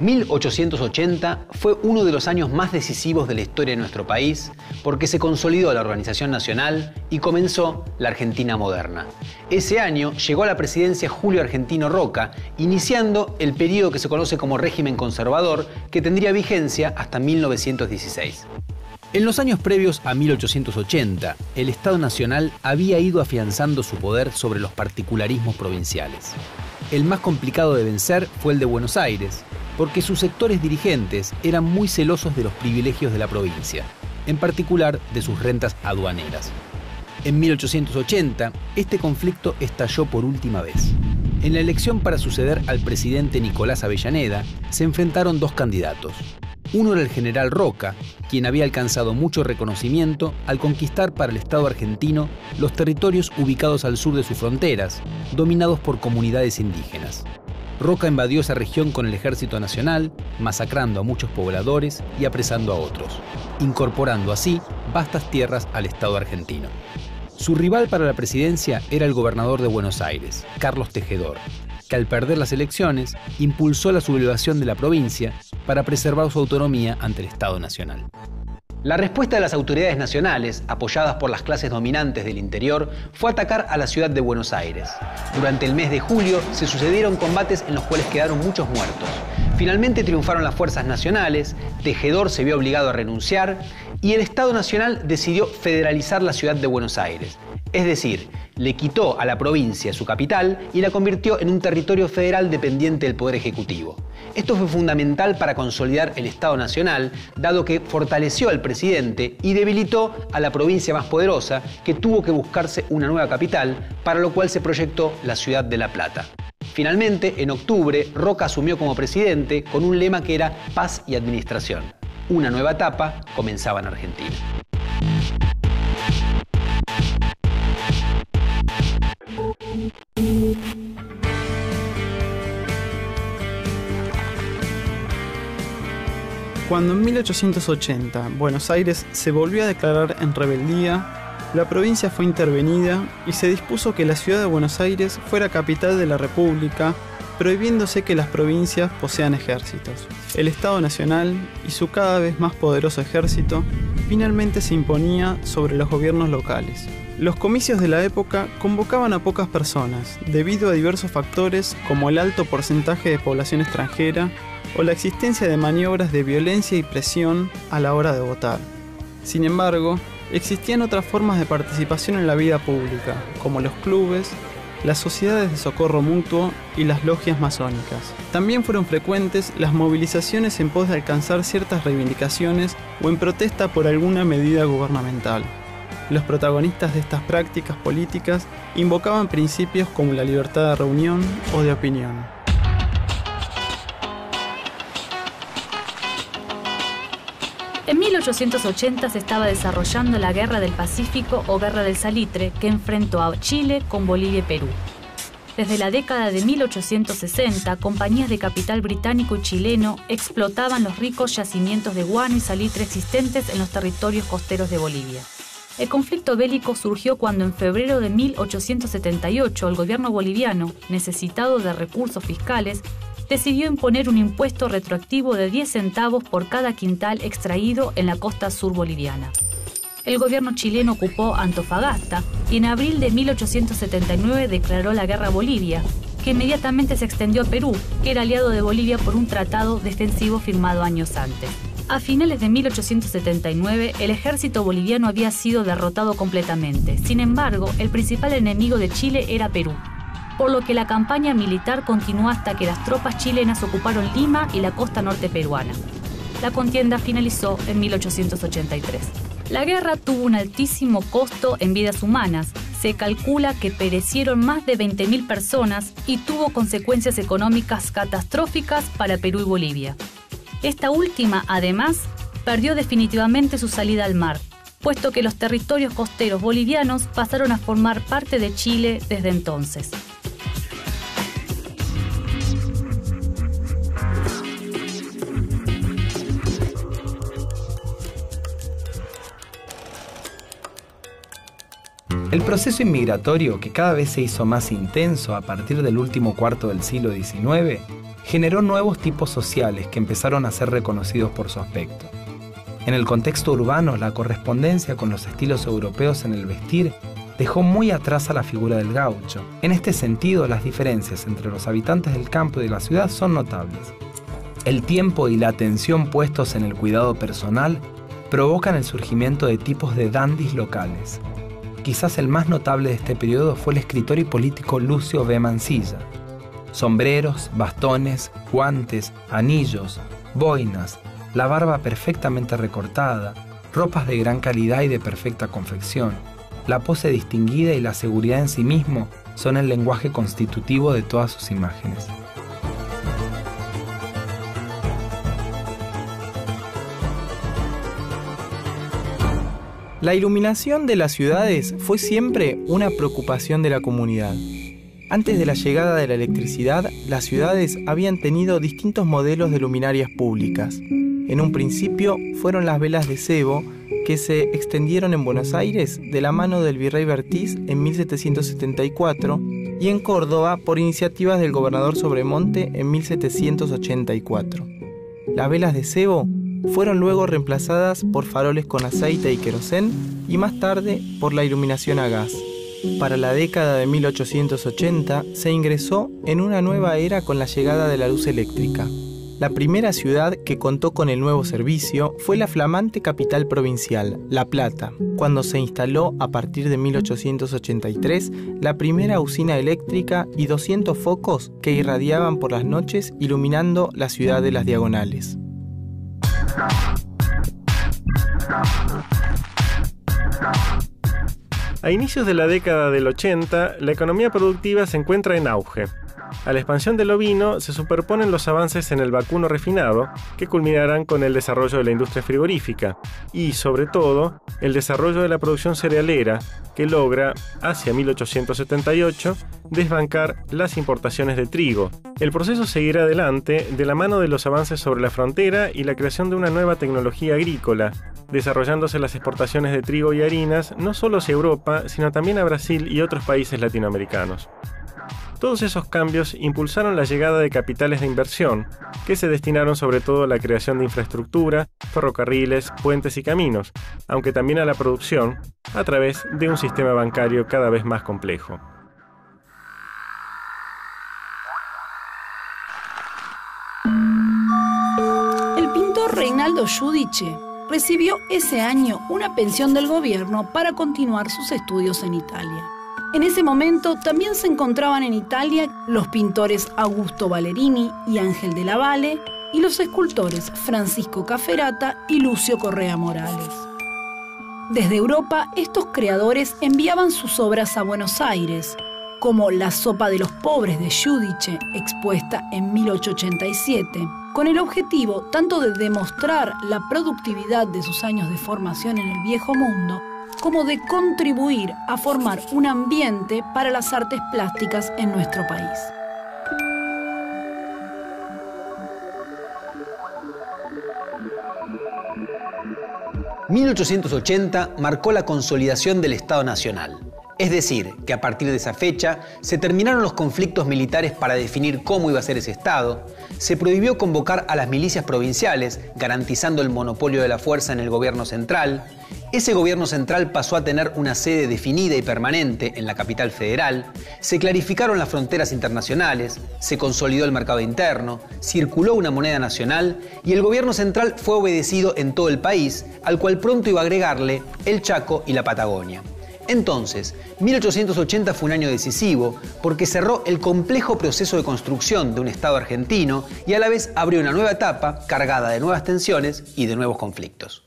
1880 fue uno de los años más decisivos de la historia de nuestro país porque se consolidó la organización nacional y comenzó la Argentina moderna. Ese año llegó a la presidencia Julio Argentino Roca, iniciando el periodo que se conoce como régimen conservador, que tendría vigencia hasta 1916. En los años previos a 1880, el Estado Nacional había ido afianzando su poder sobre los particularismos provinciales. El más complicado de vencer fue el de Buenos Aires, porque sus sectores dirigentes eran muy celosos de los privilegios de la provincia, en particular de sus rentas aduaneras. En 1880, este conflicto estalló por última vez. En la elección para suceder al presidente Nicolás Avellaneda, se enfrentaron dos candidatos. Uno era el general Roca, quien había alcanzado mucho reconocimiento al conquistar para el Estado argentino los territorios ubicados al sur de sus fronteras, dominados por comunidades indígenas. Roca invadió esa región con el Ejército Nacional, masacrando a muchos pobladores y apresando a otros, incorporando así vastas tierras al Estado argentino. Su rival para la presidencia era el gobernador de Buenos Aires, Carlos Tejedor, que al perder las elecciones impulsó la sublevación de la provincia para preservar su autonomía ante el Estado Nacional. La respuesta de las autoridades nacionales, apoyadas por las clases dominantes del interior, fue atacar a la ciudad de Buenos Aires. Durante el mes de julio se sucedieron combates en los cuales quedaron muchos muertos. Finalmente triunfaron las fuerzas nacionales, Tejedor se vio obligado a renunciar y el Estado Nacional decidió federalizar la ciudad de Buenos Aires. Es decir, le quitó a la provincia su capital y la convirtió en un territorio federal dependiente del Poder Ejecutivo. Esto fue fundamental para consolidar el Estado Nacional, dado que fortaleció al presidente y debilitó a la provincia más poderosa, que tuvo que buscarse una nueva capital, para lo cual se proyectó la ciudad de La Plata. Finalmente, en octubre, Roca asumió como presidente con un lema que era paz y administración. Una nueva etapa comenzaba en Argentina. Cuando en 1880 Buenos Aires se volvió a declarar en rebeldía, la provincia fue intervenida y se dispuso que la ciudad de Buenos Aires fuera capital de la República, prohibiéndose que las provincias posean ejércitos. El Estado Nacional y su cada vez más poderoso ejército finalmente se imponía sobre los gobiernos locales. Los comicios de la época convocaban a pocas personas, debido a diversos factores como el alto porcentaje de población extranjera o la existencia de maniobras de violencia y presión a la hora de votar. Sin embargo, existían otras formas de participación en la vida pública, como los clubes, las sociedades de socorro mutuo y las logias masónicas. También fueron frecuentes las movilizaciones en pos de alcanzar ciertas reivindicaciones o en protesta por alguna medida gubernamental. Los protagonistas de estas prácticas políticas invocaban principios como la libertad de reunión o de opinión. En 1880 se estaba desarrollando la Guerra del Pacífico o Guerra del Salitre, que enfrentó a Chile con Bolivia y Perú. Desde la década de 1860, compañías de capital británico y chileno explotaban los ricos yacimientos de guano y salitre existentes en los territorios costeros de Bolivia. El conflicto bélico surgió cuando en febrero de 1878 el gobierno boliviano, necesitado de recursos fiscales, decidió imponer un impuesto retroactivo de 10 centavos por cada quintal extraído en la costa sur boliviana. El gobierno chileno ocupó Antofagasta y en abril de 1879 declaró la guerra a Bolivia, que inmediatamente se extendió a Perú, que era aliado de Bolivia por un tratado defensivo firmado años antes. A finales de 1879, el ejército boliviano había sido derrotado completamente. Sin embargo, el principal enemigo de Chile era Perú, por lo que la campaña militar continuó hasta que las tropas chilenas ocuparon Lima y la costa norte peruana. La contienda finalizó en 1883. La guerra tuvo un altísimo costo en vidas humanas. Se calcula que perecieron más de 20.000 personas y tuvo consecuencias económicas catastróficas para Perú y Bolivia. Esta última, además, perdió definitivamente su salida al mar, puesto que los territorios costeros bolivianos pasaron a formar parte de Chile desde entonces. El proceso inmigratorio, que cada vez se hizo más intenso a partir del último cuarto del siglo XIX, generó nuevos tipos sociales que empezaron a ser reconocidos por su aspecto. En el contexto urbano, la correspondencia con los estilos europeos en el vestir dejó muy atrás a la figura del gaucho. En este sentido, las diferencias entre los habitantes del campo y de la ciudad son notables. El tiempo y la atención puestos en el cuidado personal provocan el surgimiento de tipos de dandis locales. Quizás el más notable de este periodo fue el escritor y político Lucio B. Mansilla. Sombreros, bastones, guantes, anillos, boinas, la barba perfectamente recortada, ropas de gran calidad y de perfecta confección, la pose distinguida y la seguridad en sí mismo son el lenguaje constitutivo de todas sus imágenes. La iluminación de las ciudades fue siempre una preocupación de la comunidad. Antes de la llegada de la electricidad, las ciudades habían tenido distintos modelos de luminarias públicas. En un principio fueron las velas de cebo, que se extendieron en Buenos Aires de la mano del virrey Bertiz en 1774 y en Córdoba por iniciativas del gobernador Sobremonte en 1784. Las velas de cebo fueron luego reemplazadas por faroles con aceite y querosén y más tarde por la iluminación a gas. Para la década de 1880 se ingresó en una nueva era con la llegada de la luz eléctrica. La primera ciudad que contó con el nuevo servicio fue la flamante capital provincial, La Plata, cuando se instaló a partir de 1883 la primera usina eléctrica y 200 focos que irradiaban por las noches iluminando la ciudad de las Diagonales. A inicios de la década del 80, la economía productiva se encuentra en auge. A la expansión del ovino se superponen los avances en el vacuno refinado, que culminarán con el desarrollo de la industria frigorífica, y, sobre todo, el desarrollo de la producción cerealera, que logra, hacia 1878, desbancar las importaciones de trigo. El proceso seguirá adelante de la mano de los avances sobre la frontera y la creación de una nueva tecnología agrícola, desarrollándose las exportaciones de trigo y harinas no solo hacia Europa, sino también a Brasil y otros países latinoamericanos. Todos esos cambios impulsaron la llegada de capitales de inversión, que se destinaron sobre todo a la creación de infraestructura, ferrocarriles, puentes y caminos, aunque también a la producción, a través de un sistema bancario cada vez más complejo. El pintor Reinaldo Giudice recibió ese año una pensión del gobierno para continuar sus estudios en Italia. En ese momento también se encontraban en Italia los pintores Augusto Valerini y Ángel de la Valle y los escultores Francisco Cafferata y Lucio Correa Morales. Desde Europa, estos creadores enviaban sus obras a Buenos Aires, como La sopa de los pobres de Giudice, expuesta en 1887, con el objetivo tanto de demostrar la productividad de sus años de formación en el viejo mundo, como de contribuir a formar un ambiente para las artes plásticas en nuestro país. «1880 marcó la consolidación del Estado Nacional. Es decir, que a partir de esa fecha se terminaron los conflictos militares para definir cómo iba a ser ese Estado, se prohibió convocar a las milicias provinciales, garantizando el monopolio de la fuerza en el gobierno central. Ese gobierno central pasó a tener una sede definida y permanente en la capital federal, se clarificaron las fronteras internacionales, se consolidó el mercado interno, circuló una moneda nacional y el gobierno central fue obedecido en todo el país, al cual pronto iba a agregarle el Chaco y la Patagonia. Entonces, 1880 fue un año decisivo porque cerró el complejo proceso de construcción de un Estado argentino y a la vez abrió una nueva etapa cargada de nuevas tensiones y de nuevos conflictos.